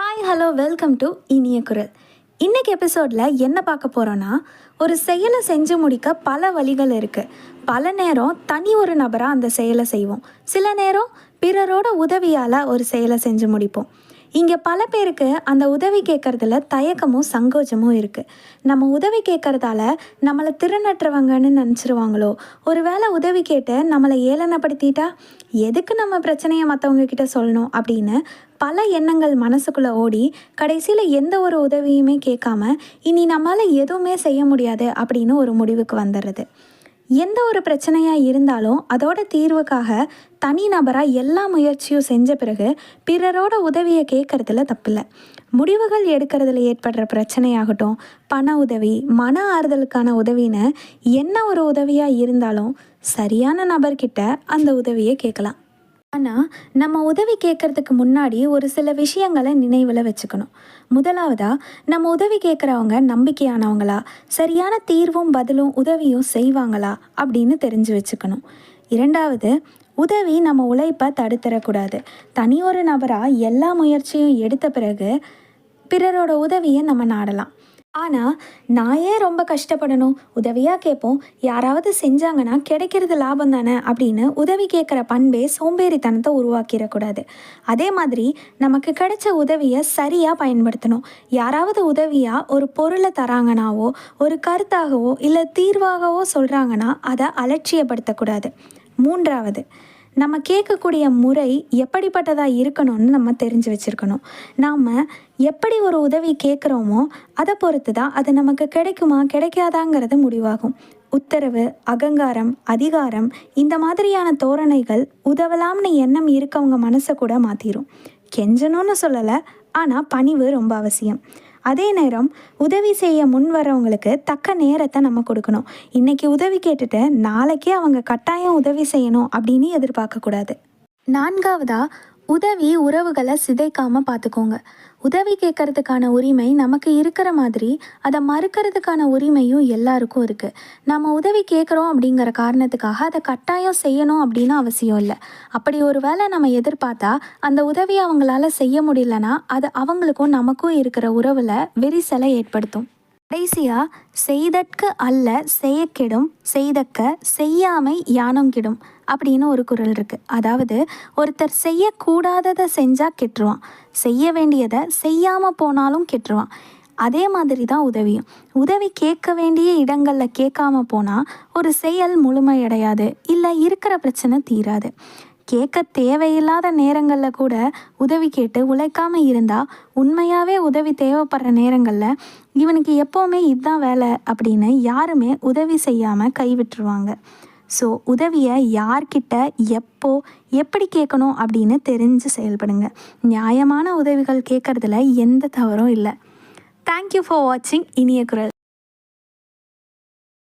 Hi hello welcome to இனிய குரல். இன்றைக்கி எபிசோடில் என்ன பார்க்க போகிறோன்னா, ஒரு செயலை செஞ்சு முடிக்க பல வழிகள் இருக்குது. பல நேரம் தனி ஒரு நபராக அந்த செயலை செய்வோம், சில நேரம் பிறரோட உதவியால் ஒரு செயலை செஞ்சு முடிப்போம். இங்கே பல பேருக்கு அந்த உதவி கேட்குறதுல தயக்கமும் சங்கோச்சமும் இருக்குது. நம்ம உதவி கேட்குறதால நம்மளை திறனற்றவங்கன்னு நினச்சிருவாங்களோ, ஒரு வேளை உதவி கேட்டு நம்மளை ஏளனப்படுத்திட்டா எதுக்கு நம்ம பிரச்சனையை மற்றவங்க கிட்ட சொல்லணும் அப்படின்னு பல எண்ணங்கள் மனசுக்குள்ளே ஓடி கடைசியில் எந்த ஒரு உதவியுமே கேட்காம இனி நம்மளால் எதுவுமே செய்ய முடியாது அப்படின்னு ஒரு முடிவுக்கு வந்துடுறது. எந்த ஒரு பிரச்சனையாக இருந்தாலும் அதோட தீர்வுக்காக தனி நபராக எல்லா முயற்சியும் செஞ்ச பிறகு பிறரோட உதவியை கேட்குறதுல தப்பில்லை. முடிவுகள் எடுக்கிறதுல ஏற்படுற பிரச்சனையாகட்டும், பண உதவி, மன ஆறுதலுக்கான உதவின்னு என்ன ஒரு உதவியாக இருந்தாலும் சரியான நபர்கிட்ட அந்த உதவியை கேட்கலாம். ஆனால் நம்ம உதவி கேட்குறதுக்கு முன்னாடி ஒரு சில விஷயங்களை நினைவில் வச்சுக்கணும். முதலாவதாக, நம்ம உதவி கேட்குறவங்க நம்பிக்கையானவங்களா, சரியான தீர்வும் பதிலும் உதவியும் செய்வாங்களா அப்படின்னு தெரிஞ்சு வச்சுக்கணும். இரண்டாவது, உதவி நம்ம உழைப்பை தடுத்துடக்கூடாது. தனி ஒரு நபராக எல்லா முயற்சியும் எடுத்த பிறகு பிறரோட உதவியை நம்ம நாடலாம். ஆனால் நான் ஏன் ரொம்ப கஷ்டப்படணும், உதவியாக கேட்போம், யாராவது செஞ்சாங்கன்னா கிடைக்கிறது லாபம் தானே அப்படின்னு உதவி கேட்குற பண்பே சோம்பேறித்தனத்தை உருவாக்கிடக்கூடாது. அதே மாதிரி நமக்கு கிடைச்ச உதவியை சரியாக பயன்படுத்தணும். யாராவது உதவியாக ஒரு பொருளை தராங்கனாவோ, ஒரு கருத்தாகவோ இல்லை தீர்வாகவோ சொல்கிறாங்கன்னா அதை அலட்சியப்படுத்தக்கூடாது. மூன்றாவது, நம்ம கேட்கக்கூடிய முறை எப்படிப்பட்டதாக இருக்கணும்னு நம்ம தெரிஞ்சு வச்சுருக்கணும். நாம் எப்படி ஒரு உதவி கேட்குறோமோ அதை பொறுத்து தான் அது நமக்கு கிடைக்குமா கிடைக்காதாங்கிறது முடிவாகும். உத்தரவு, அகங்காரம், அதிகாரம் இந்த மாதிரியான தோரணைகள் உதவலாம்னு எண்ணம் இருக்கவங்க மனசை கூட மாற்றிடும். கெஞ்சணும்னு சொல்லலை, ஆனால் பணிவு ரொம்ப அவசியம். அதே நேரம் உதவி செய்ய முன் வரவங்களுக்கு தக்க நேரத்தை நம்ம கொடுக்கணும். இன்றைக்கி உதவி கேட்டுட்டு நாளைக்கே அவங்க கட்டாயம் உதவி செய்யணும் அப்படின்னு எதிர்பார்க்கக்கூடாது. நான்காவதாக, உதவி உறவுகளை சிதைக்காமல் பார்த்துக்கோங்க. உதவி கேட்கறதுக்கான உரிமை நமக்கு இருக்கிற மாதிரி அதை மறுக்கிறதுக்கான உரிமையும் எல்லாருக்கும் இருக்குது. நம்ம உதவி கேட்குறோம் அப்படிங்கிற காரணத்துக்காக அதை கட்டாயம் செய்யணும் அப்படின்னு அவசியம் இல்லை. அப்படி ஒரு வேளை நம்ம எதிர்பார்த்தா அந்த உதவியை அவங்களால செய்ய முடியலன்னா அது அவங்களுக்கும் நமக்கும் இருக்கிற உறவில் விரிசலை ஏற்படுத்தும். கடைசியாக, செய்தற்கு அல்ல செய்யக்கெடும், செய்தக்க செய்யாமை யானும் கெடும் அப்படின்னு ஒரு குறள் இருக்குது. அதாவது ஒருத்தர் செய்யக்கூடாததை செஞ்சால் கெட்டுருவான், செய்ய வேண்டியதை செய்யாமல் போனாலும் கெட்டுருவான். அதே மாதிரி தான் உதவியும். உதவி கேட்க வேண்டிய இடங்களில் கேட்காம போனால் ஒரு செயல் முழுமையடையாது, இல்லை இருக்கிற பிரச்சனை தீராது. கேட்க தேவையில்லாத நேரங்களில் கூட உதவி கேட்டு உழைக்காமல் இருந்தால் உண்மையாகவே உதவி தேவைப்படுற நேரங்களில் இவனுக்கு எப்போவுமே இதுதான் வேலை அப்படின்னு யாருமே உதவி செய்யாமல் கைவிட்டுருவாங்க. ஸோ உதவியை யார்கிட்ட எப்போ எப்படி கேட்கணும் அப்படின்னு தெரிஞ்சு செயல்படுங்க. நியாயமான உதவிகள் கேட்குறதுல எந்த தவறும் இல்லை. தேங்க்யூ ஃபார் வாட்சிங் இனிய குரல்.